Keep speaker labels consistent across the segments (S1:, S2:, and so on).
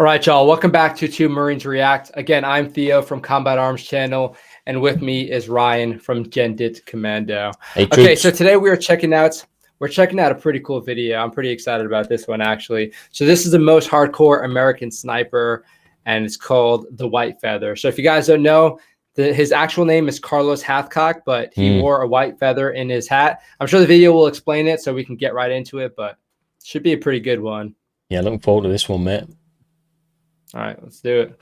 S1: All right, y'all. Welcome back to Two Marines React. Again, I'm Theo from Combat Arms channel, and with me is Ryan from Dit Commando.
S2: Hey,
S1: okay, so today we're checking out a pretty cool video. I'm pretty excited about this one, actually. So this is the most hardcore American sniper, and it's called the White Feather. So if you guys don't know, his actual name is Carlos Hathcock, but he wore a white feather in his hat. I'm sure the video will explain it, so we can get right into it, but it should be a pretty good one.
S2: Yeah, looking forward to this one, mate.
S1: All right, let's do it.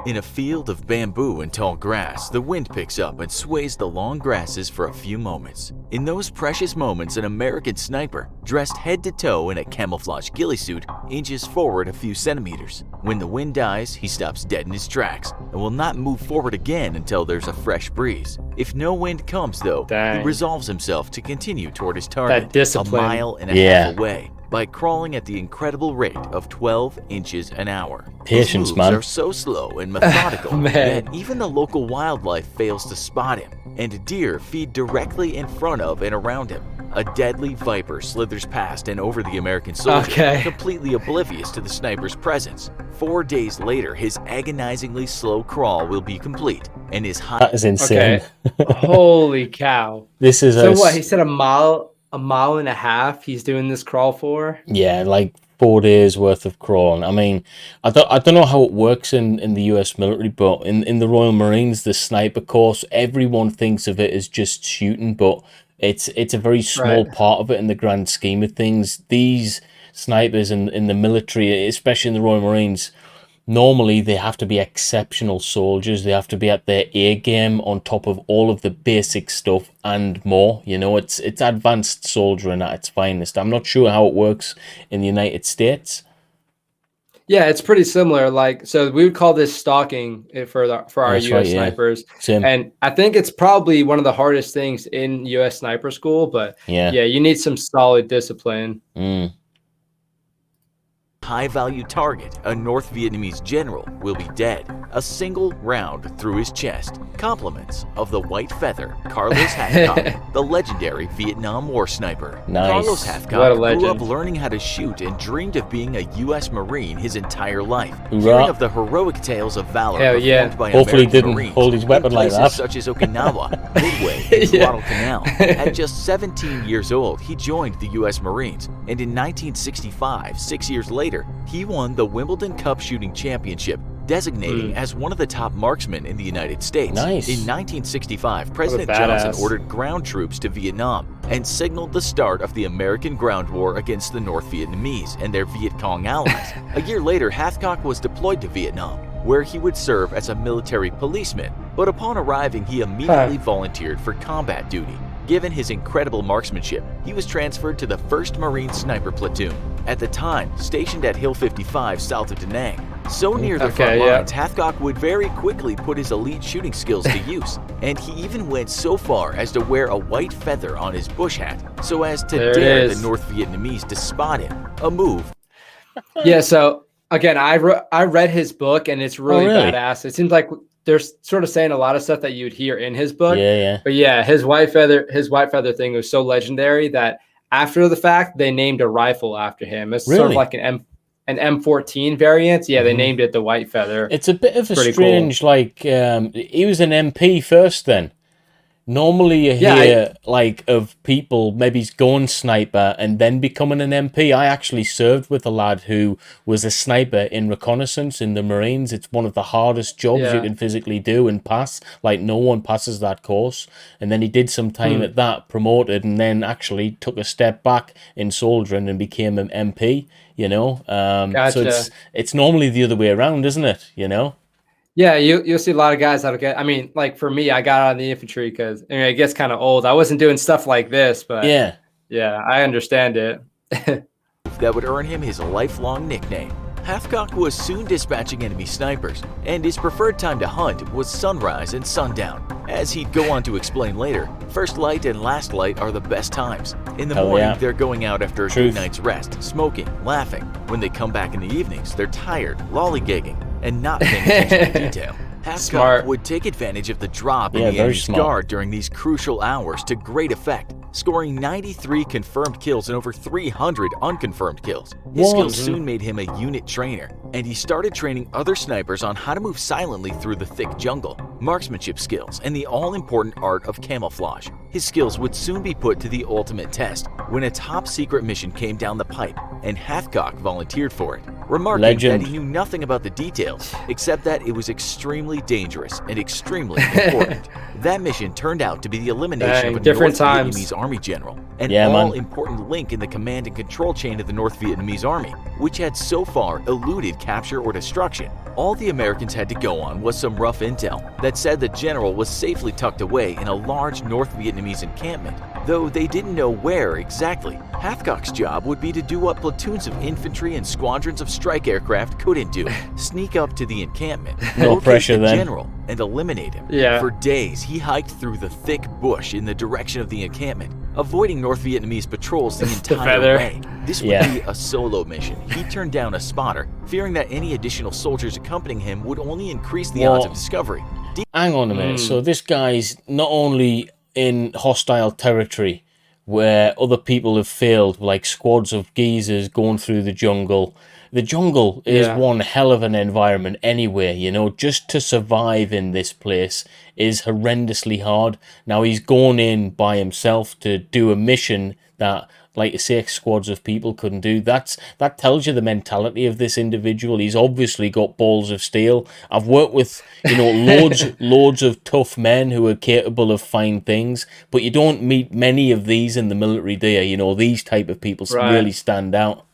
S3: In a field of bamboo and tall grass, the wind picks up and sways the long grasses for a few moments. In those precious moments, an American sniper, dressed head to toe in a camouflage ghillie suit, inches forward a few centimeters. When the wind dies, he stops dead in his tracks and will not move forward again until there's a fresh breeze. If no wind comes, though, he resolves himself to continue toward his target, a mile and a half away, by crawling at the incredible rate of 12 inches an hour.
S2: Patience,
S3: His moves
S2: man.
S3: are so slow and methodical that even the local wildlife fails to spot him, and deer feed directly in front of and around him. A deadly viper slithers past and over the American soldier, completely oblivious to the sniper's presence. 4 days later, his agonizingly slow crawl will be complete, and his high—
S2: That is insane.
S1: Holy cow.
S2: This is
S1: so what, he said a mile and a half he's doing this crawl for?
S2: Yeah, like 4 days worth of crawling. I mean, I don't know how it works in the US military, but in the Royal Marines, the sniper course, everyone thinks of it as just shooting, but it's a very small part of it in the grand scheme of things. These snipers in the military, especially in the Royal Marines, normally they have to be exceptional soldiers. They have to be at their A game on top of all of the basic stuff and more. You know, it's advanced soldiering at its finest. I'm not sure how it works in the United States.
S1: Yeah, it's pretty similar. Like, so we would call this stalking for our US snipers.
S2: Same.
S1: And I think it's probably one of the hardest things in US sniper school, but yeah, you need some solid discipline.
S3: High-value target, a North Vietnamese general, will be dead. A single round through his chest. Compliments of the White Feather, Carlos Hathcock, the legendary Vietnam War sniper.
S2: Nice.
S3: Carlos Hathcock grew up learning how to shoot and dreamed of being a U.S. Marine his entire life. Hearing of the heroic tales of valor performed by
S2: hopefully
S3: American
S2: didn't
S3: Marines
S2: hold his weapon
S3: in
S2: like
S3: places
S2: that.
S3: such as Okinawa, Midway, and Guadalcanal. At just 17 years old, he joined the U.S. Marines, and in 1965, 6 years later, he won the Wimbledon Cup Shooting Championship, designating as one of the top marksmen in the United States.
S2: Nice.
S3: In 1965, President Johnson ordered ground troops to Vietnam and signaled the start of the American ground war against the North Vietnamese and their Viet Cong allies. A year later, Hathcock was deployed to Vietnam, where he would serve as a military policeman, but upon arriving, he immediately volunteered for combat duty. Given his incredible marksmanship, he was transferred to the 1st Marine Sniper Platoon, at the time stationed at Hill 55 south of Da Nang. So near the front lines, Hathcock would very quickly put his elite shooting skills to use, and he even went so far as to wear a white feather on his bush hat, so as to dare the North Vietnamese to spot him, a move.
S1: Yeah, so again, I read his book, and it's really badass. It seems like they're sort of saying a lot of stuff that you'd hear in his book. But yeah, his white feather thing was so legendary that after the fact, they named a rifle after him. It's sort of like an M14 variant. Yeah, they named it the White Feather.
S2: It's a bit of a strange, like, he was an MP first then. Normally you hear, like, of people, maybe he's going sniper and then becoming an MP. I actually served with a lad who was a sniper in reconnaissance in the Marines. It's one of the hardest jobs you can physically do and pass. Like, no one passes that course. And then he did some time at that, promoted, and then actually took a step back in soldiering and became an MP, you know? So it's normally the other way around, isn't it, you know?
S1: Yeah, you'll see a lot of guys that'll get. I mean, like for me, I got out of the infantry because it gets kind of old. I wasn't doing stuff like this, but yeah, I understand it.
S3: That would earn him his lifelong nickname. Hathcock was soon dispatching enemy snipers, and his preferred time to hunt was sunrise and sundown. As he'd go on to explain later, first light and last light are the best times. In the morning, they're going out after a good night's rest, smoking, laughing. When they come back in the evenings, they're tired, lollygagging, and not paying attention to detail. Hathcock would take advantage of the drop in the enemy's guard during these crucial hours to great effect. scoring 93 confirmed kills and over 300 unconfirmed kills. His skills soon made him a unit trainer, and he started training other snipers on how to move silently through the thick jungle, marksmanship skills, and the all-important art of camouflage. His skills would soon be put to the ultimate test when a top-secret mission came down the pipe, and Hathcock volunteered for it, remarking that he knew nothing about the details, except that it was extremely dangerous and extremely important. That mission turned out to be the elimination of a North Vietnamese army general, an all-important link in the command and control chain of the North Vietnamese army, which had so far eluded capture or destruction. All the Americans had to go on was some rough intel that said the general was safely tucked away in a large North Vietnamese encampment, though they didn't know where exactly. Hathcock's job would be to do what platoons of infantry and squadrons of strike aircraft couldn't do: sneak up to the encampment, locate the general, and eliminate him. For days, he hiked through the thick bush in the direction of the encampment, avoiding North Vietnamese patrols the entire way. This would be a solo mission. He turned down a spotter, fearing that any additional soldiers accompanying him would only increase the odds of discovery.
S2: Hang on a minute. So this guy's not only in hostile territory where other people have failed, like squads of geezers going through the jungle. The jungle is one hell of an environment anyway, you know. Just to survive in this place is horrendously hard. Now he's gone in by himself to do a mission that, like 6 squads of people couldn't do. That tells you the mentality of this individual. He's obviously got balls of steel. I've worked with, you know, loads of tough men who are capable of fine things, but you don't meet many of these in the military, do you? You know, these type of people really stand out.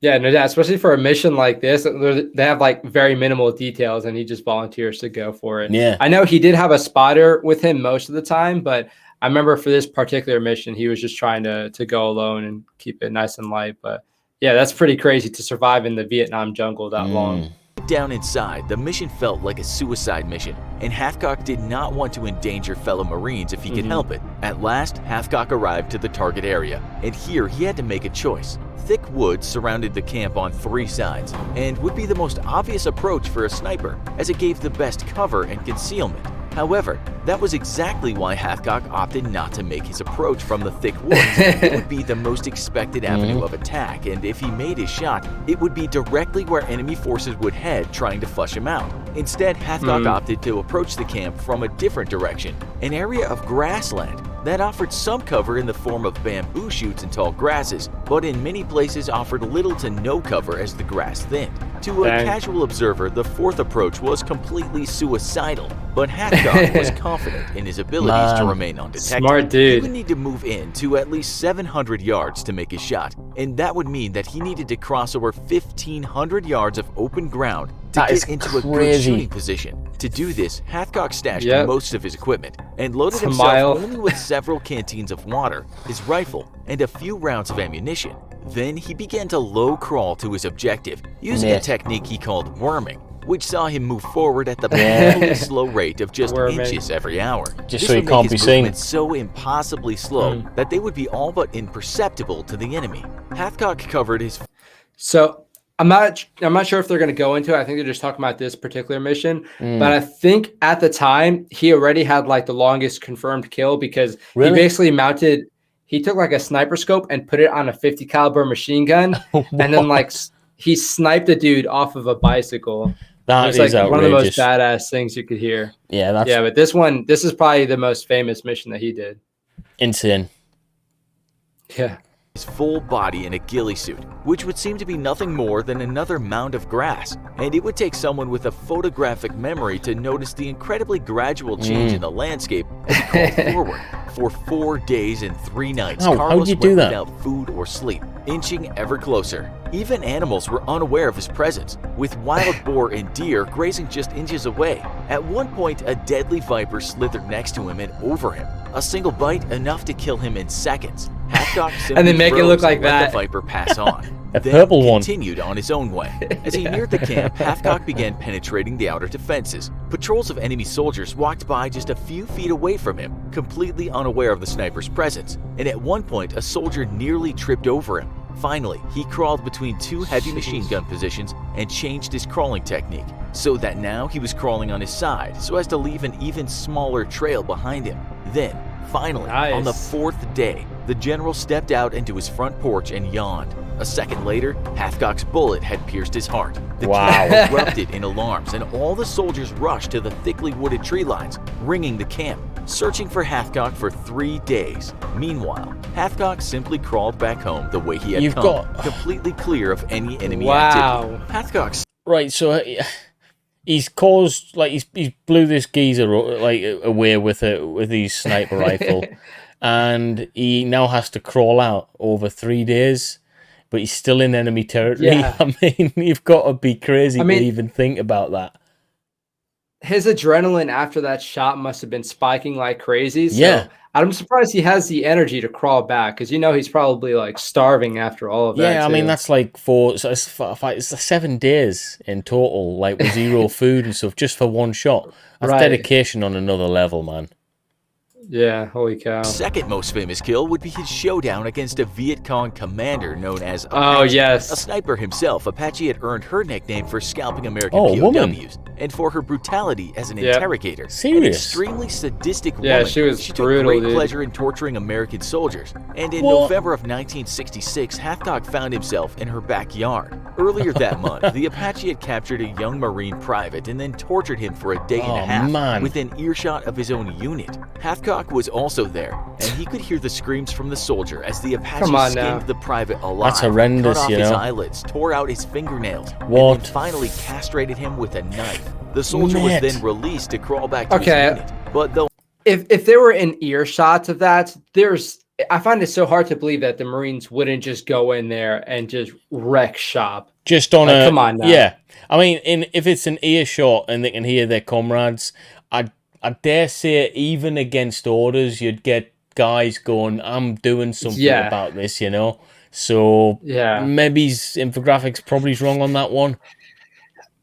S1: Yeah, no doubt, especially for a mission like this. They have like very minimal details, and he just volunteers to go for it.
S2: Yeah,
S1: I know he did have a spotter with him most of the time, but I remember for this particular mission, he was just trying to go alone and keep it nice and light. But yeah, that's pretty crazy to survive in the Vietnam jungle that long.
S3: Down inside, the mission felt like a suicide mission, and Hathcock did not want to endanger fellow Marines if he could help it. At last, Hathcock arrived to the target area, and here he had to make a choice. Thick woods surrounded the camp on 3 sides, and would be the most obvious approach for a sniper, as it gave the best cover and concealment. However, that was exactly why Hathcock opted not to make his approach from the thick woods. It would be the most expected avenue of attack, and if he made his shot, it would be directly where enemy forces would head, trying to flush him out. Instead, Hathcock opted to approach the camp from a different direction, an area of grassland that offered some cover in the form of bamboo shoots and tall grasses, but in many places offered little to no cover as the grass thinned. To a casual observer, the 4th approach was completely suicidal, but Hathcock was confident in his abilities to remain undetected.
S1: Smart dude.
S3: He would need to move in to at least 700 yards to make his shot, and that would mean that he needed to cross over 1,500 yards of open ground to get into a good shooting position. To do this, Hathcock stashed most of his equipment and loaded himself only with several canteens of water, his rifle, and a few rounds of ammunition. Then he began to low crawl to his objective, using a technique he called worming, which saw him move forward at the painfully slow rate of just inches every hour.
S2: Just so he can't be seen.
S3: So impossibly slow that they would be all but imperceptible to the enemy. Hathcock covered his...
S1: So I'm not sure if they're going to go into it. I think they're just talking about this particular mission. But I think at the time he already had like the longest confirmed kill, because he basically mounted. He took like a sniper scope and put it on a 50 caliber machine gun, and then like he sniped a dude off of a bicycle.
S2: That is
S1: like
S2: outrageous.
S1: One of the most badass things you could hear.
S2: Yeah,
S1: but this is probably the most famous mission that he did.
S2: Insane.
S1: Yeah.
S3: His full body in a ghillie suit, which would seem to be nothing more than another mound of grass, and it would take someone with a photographic memory to notice the incredibly gradual change in the landscape as he crawled forward. For 4 days and 3 nights, Carlos went without food or sleep, inching ever closer. Even animals were unaware of his presence, with wild boar and deer grazing just inches away. At one point, a deadly viper slithered next to him and over him. A single bite enough to kill him in seconds. Hathcock simply
S1: and then make it look like
S3: let
S1: that.
S3: the viper pass on.
S2: A
S3: then
S2: purple one.
S3: Continued on his own way. As he neared the camp, Hathcock began penetrating the outer defenses. Patrols of enemy soldiers walked by just a few feet away from him, completely unaware of the sniper's presence, and at one point a soldier nearly tripped over him. Finally, he crawled between 2 heavy machine gun positions and changed his crawling technique, so that now he was crawling on his side so as to leave an even smaller trail behind him. Then, Finally,
S1: Nice.
S3: on the 4th day, the general stepped out into his front porch and yawned. A second later, Hathcock's bullet had pierced his heart. The camp erupted in alarms, and all the soldiers rushed to the thickly wooded tree lines, ringing the camp, searching for Hathcock for 3 days. Meanwhile, Hathcock simply crawled back home the way he had completely clear of any enemy activity. Hathcock's
S2: right, so he's caused, like, he's blew this geezer like away with his sniper rifle, and he now has to crawl out over 3 days. But he's still in enemy territory.
S1: Yeah.
S2: I mean, you've got to be crazy to even think about that.
S1: His adrenaline after that shot must have been spiking like crazy. So
S2: Yeah.
S1: I'm surprised he has the energy to crawl back, because he's probably like starving after all of that.
S2: Yeah, I mean, that's like it's 7 days in total, like with zero food and stuff, just for one shot. That's dedication on another level, man.
S1: Yeah, holy cow.
S3: Second most famous kill would be his showdown against a Viet Cong commander known as Apache.
S1: Oh, yes.
S3: A sniper himself, Apache had earned her nickname for scalping American
S2: POWs
S3: woman. And for her brutality as an interrogator.
S2: Serious?
S3: An extremely sadistic woman.
S1: Yeah, she was brutal,
S3: took great pleasure in torturing American soldiers. And in November of 1966, Hathcock found himself in her backyard. Earlier that month, the Apache had captured a young Marine private and then tortured him for a day and a half within earshot of his own unit. Hathcock was also there, and he could hear the screams from the soldier as the Apache skinned the private alive.
S2: That's horrendous,
S3: cut off his eyelids, tore out his fingernails, and then finally castrated him with a knife. The soldier was then released to crawl back to his unit. But though
S1: if they were in earshot of that, I find it so hard to believe that the Marines wouldn't just go in there and just wreck shop.
S2: Just on
S1: come on now.
S2: Yeah. I mean, if it's an earshot and they can hear their comrades, I dare say even against orders, you'd get guys going, I'm doing something about this, So maybe his infographics probably wrong on that one.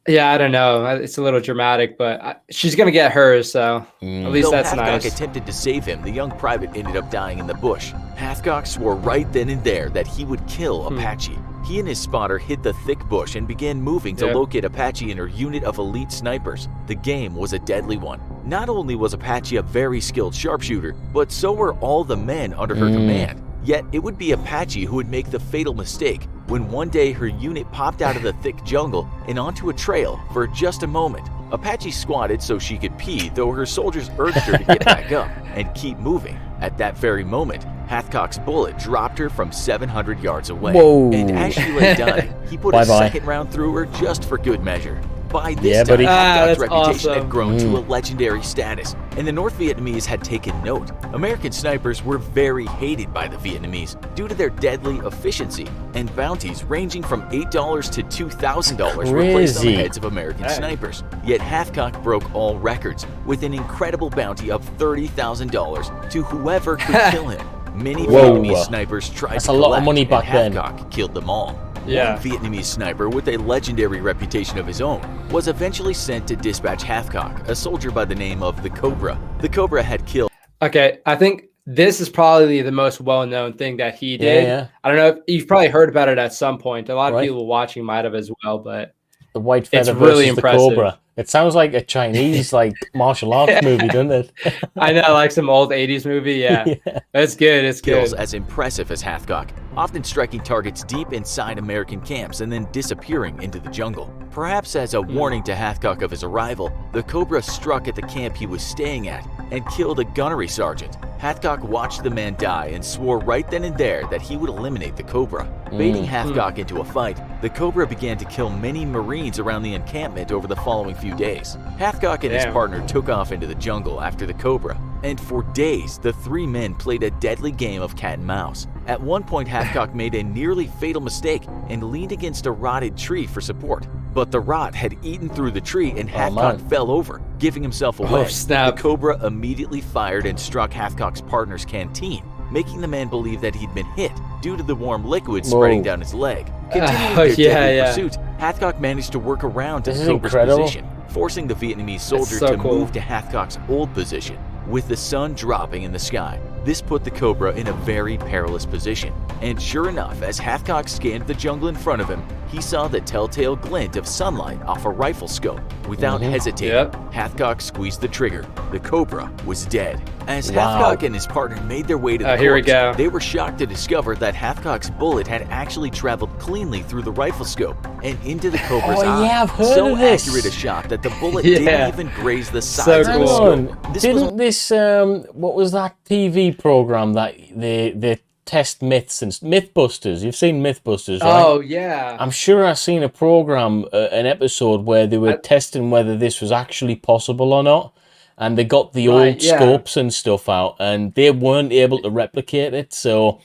S1: Yeah, I don't know. It's a little dramatic, but she's going to get hers, so at least that's nice.
S3: Hathcock attempted to save him, the young private ended up dying in the bush. Hathcock swore right then and there that he would kill Apache. He and his spotter hit the thick bush and began moving to locate Apache and her unit of elite snipers. The game was a deadly one. Not only was Apache a very skilled sharpshooter, but so were all the men under her command. Yet it would be Apache who would make the fatal mistake when one day her unit popped out of the thick jungle and onto a trail for just a moment. Apache squatted so she could pee, though her soldiers urged her to get back up and keep moving. At that very moment, Hathcock's bullet dropped her from 700 yards away.
S2: Whoa.
S3: And as she lay dying, he put a second round through her just for good measure. By this time, Hathcock's reputation had grown to a legendary status, and the North Vietnamese had taken note. American snipers were very hated by the Vietnamese due to their deadly efficiency, and bounties ranging from $8 to $2,000 were placed on the heads of American snipers. Yet Hathcock broke all records with an incredible bounty of $30,000 to whoever could kill him. Many Vietnamese snipers tried to collect,
S2: a lot of money back
S3: and Hathcock killed them all. One Vietnamese sniper with a legendary reputation of his own was eventually sent to dispatch Hathcock, a soldier by the name of the Cobra. The Cobra had killed.
S1: Okay, I think this is probably the most well-known thing that he did.
S2: Yeah.
S1: I don't know if you've probably heard about it at some point. A lot of people watching might have as well, but
S2: the white feather
S1: it's really
S2: versus
S1: impressive.
S2: The Cobra. It sounds like a Chinese martial arts movie, doesn't it?
S1: I know, like some old 80s movie. Yeah. It's good. It's
S3: kills
S1: good.
S3: As impressive as Hathcock, often striking targets deep inside American camps and then disappearing into the jungle. Perhaps as a warning to Hathcock of his arrival, the Cobra struck at the camp he was staying at and killed a gunnery sergeant. Hathcock watched the man die and swore right then and there that he would eliminate the Cobra. Baiting Hathcock into a fight, the Cobra began to kill many Marines around the encampment over the following few days. Hathcock and his partner took off into the jungle after the Cobra, and for days the three men played a deadly game of cat and mouse. At one point, Hathcock made a nearly fatal mistake and leaned against a rotted tree for support. But the rot had eaten through the tree and Hathcock fell over, giving himself away. The Cobra immediately fired and struck Hathcock's partner's canteen, making the man believe that he'd been hit due to the warm liquid spreading down his leg. Continuing their deadly pursuit, Hathcock managed to work around to the Cobra's position, forcing the Vietnamese soldier to move to Hathcock's old position. With the sun dropping in the sky, this put the Cobra in a very perilous position. And sure enough, as Hathcock scanned the jungle in front of him, he saw the telltale glint of sunlight off a rifle scope. Without hesitating, Hathcock squeezed the trigger. The Cobra was dead. As Hathcock and his partner made their way to the corpse, they were shocked to discover that Hathcock's bullet had actually traveled cleanly through the rifle scope and into the Cobra's eye.
S2: Yeah, I've heard
S3: so
S2: of this.
S3: accurate a shot that the bullet didn't even graze the sides of the scope.
S2: Didn't this what was that TV program that they test myths and Mythbusters? You've seen Mythbusters, right?
S1: Oh yeah.
S2: I'm sure I've seen a program, an episode where they were testing whether this was actually possible or not. And they got the old scopes and stuff out, and they weren't able to replicate it. So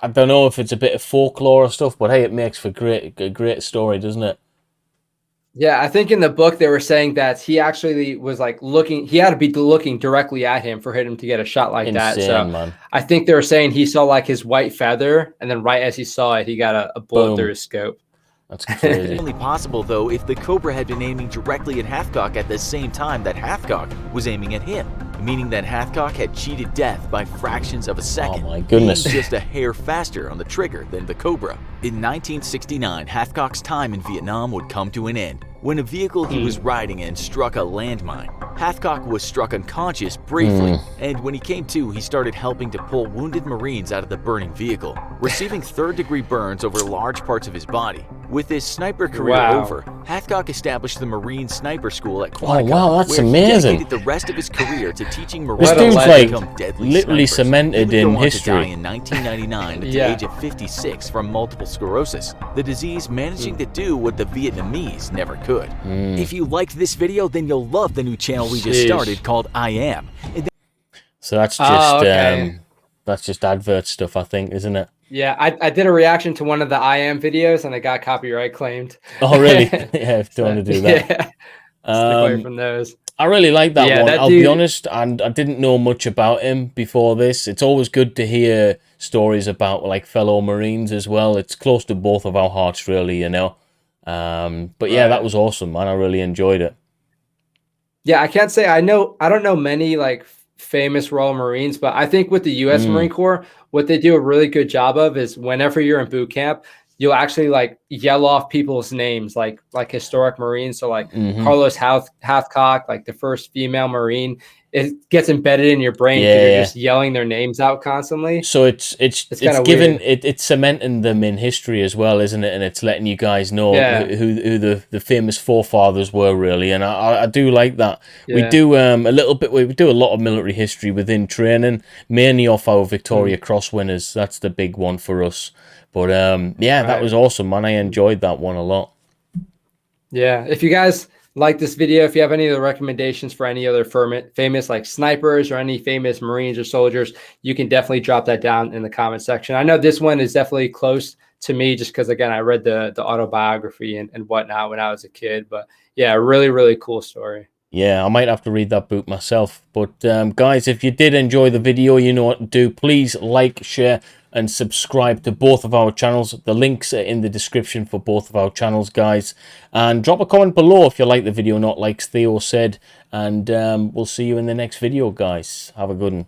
S2: I don't know if it's a bit of folklore or stuff, but hey, it makes for a great story, doesn't it?
S1: Yeah, I think in the book they were saying that he actually was like looking. He had to be looking directly at him for him to get a shot like that. So
S2: man.
S1: I think they were saying he saw like his white feather, and then right as he saw it, he got a bullet through his scope.
S2: That's crazy.
S3: Only possible, though, if the Cobra had been aiming directly at Hathcock at the same time that Hathcock was aiming at him, meaning that Hathcock had cheated death by fractions of a second.
S2: Oh my goodness.
S3: Being just a hair faster on the trigger than the Cobra. In 1969, Hathcock's time in Vietnam would come to an end when a vehicle he was riding in struck a landmine. Hathcock was struck unconscious briefly, and when he came to, he started helping to pull wounded Marines out of the burning vehicle, receiving third-degree burns over large parts of his body. With his sniper career over, Hathcock established the Marine Sniper School at Quantico,
S2: wow, that's
S3: where
S2: amazing.
S3: he dedicated the rest of his career to teaching Marines
S2: This dude's
S3: to
S2: like
S3: become deadly
S2: literally
S3: snipers.
S2: cemented
S3: He would
S2: in
S3: go on to
S2: history.
S3: die in 1999 at the age of 56 from multiple sclerosis, the disease managing to do what the Vietnamese never could. If you liked this video, then you'll love the new channel we just started called I Am.
S2: So that's just that's just advert stuff, I think, isn't it?
S1: Yeah, I did a reaction to one of the I Am videos, and it got copyright claimed.
S2: Oh, really? Yeah, if you want to do that.
S1: Yeah. Stick away from those.
S2: I really like that one. I'll
S1: dude,
S2: be honest, and I didn't know much about him before this. It's always good to hear stories about like fellow Marines as well. It's close to both of our hearts, really, you know. But yeah, that was awesome, man. I really enjoyed it.
S1: Yeah, I can't say I don't know many like famous Royal Marines, but I think with the U.S. Marine Corps, what they do a really good job of is whenever you're in boot camp, you'll actually like yell off people's names, like historic Marines. So like Carlos Hathcock, like the first female Marine, it gets embedded in your brain because you're just yelling their names out constantly.
S2: So it's giving it's cementing them in history as well, isn't it? And it's letting you guys know who the famous forefathers were, really. And I do like that. Yeah. We do we do a lot of military history within training, mainly off our Victoria Cross winners. That's the big one for us. But that was awesome, man. I enjoyed that one a lot. Yeah,
S1: if you guys like this video, if you have any other recommendations for any other famous like snipers or any famous Marines or soldiers, you can definitely drop that down in the comment section. I know this one is definitely close to me just because, again, I read the autobiography and whatnot when I was a kid. But yeah, really, really cool story.
S2: Yeah, I might have to read that book myself. But guys, if you did enjoy the video, you know what to do. Please like, share, and subscribe to both of our channels. The links are in the description for both of our channels, guys. And drop a comment below if you like the video, not like Theo said. And we'll see you in the next video, guys. Have a good one.